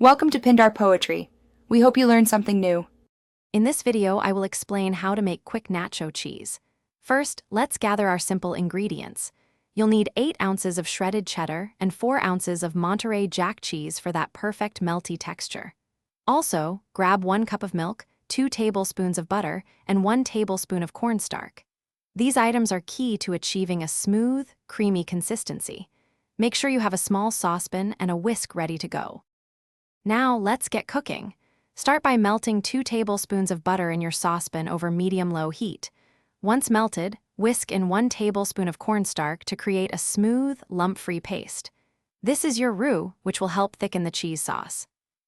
Welcome to Pindar Poetry. We hope you learned something new. In this video, I will explain how to make quick nacho cheese. First, let's gather our simple ingredients. You'll need 8 ounces of shredded cheddar and 4 ounces of Monterey Jack cheese for that perfect melty texture. Also, grab 1 cup of milk, 2 tablespoons of butter, and 1 tablespoon of cornstarch. These items are key to achieving a smooth, creamy consistency. Make sure you have a small saucepan and a whisk ready to go. Now, let's get cooking. Start by melting 2 tablespoons of butter in your saucepan over medium-low heat. Once melted, whisk in 1 tablespoon of cornstarch to create a smooth, lump-free paste. This is your roux, which will help thicken the cheese sauce.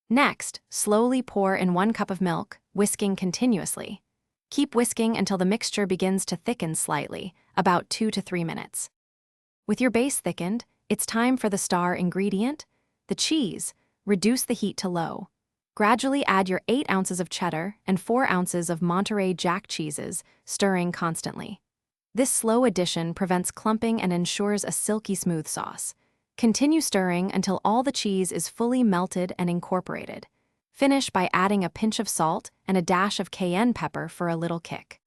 Next, slowly pour in 1 cup of milk, whisking continuously. Keep whisking until the mixture begins to thicken slightly, about 2 to 3 minutes. With your base thickened, it's time for the star ingredient, the cheese. Reduce the heat to low. Gradually add your 8 ounces of cheddar and 4 ounces of Monterey Jack cheeses, stirring constantly. This slow addition prevents clumping and ensures a silky smooth sauce. Continue stirring until all the cheese is fully melted and incorporated. Finish by adding a pinch of salt and a dash of cayenne pepper for a little kick.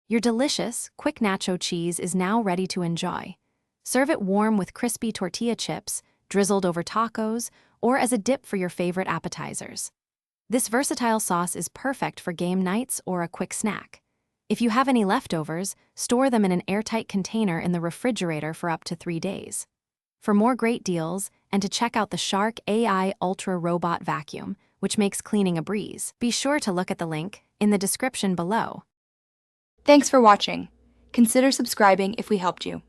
Your delicious, quick nacho cheese is now ready to enjoy. Serve it warm with crispy tortilla chips, drizzled over tacos, or as a dip for your favorite appetizers. This versatile sauce is perfect for game nights or a quick snack. If you have any leftovers, store them in an airtight container in the refrigerator for up to 3 days. For more great deals, and to check out the Shark AI Ultra Robot Vacuum, which makes cleaning a breeze, be sure to look at the link in the description below. Thanks for watching. Consider subscribing if we helped you.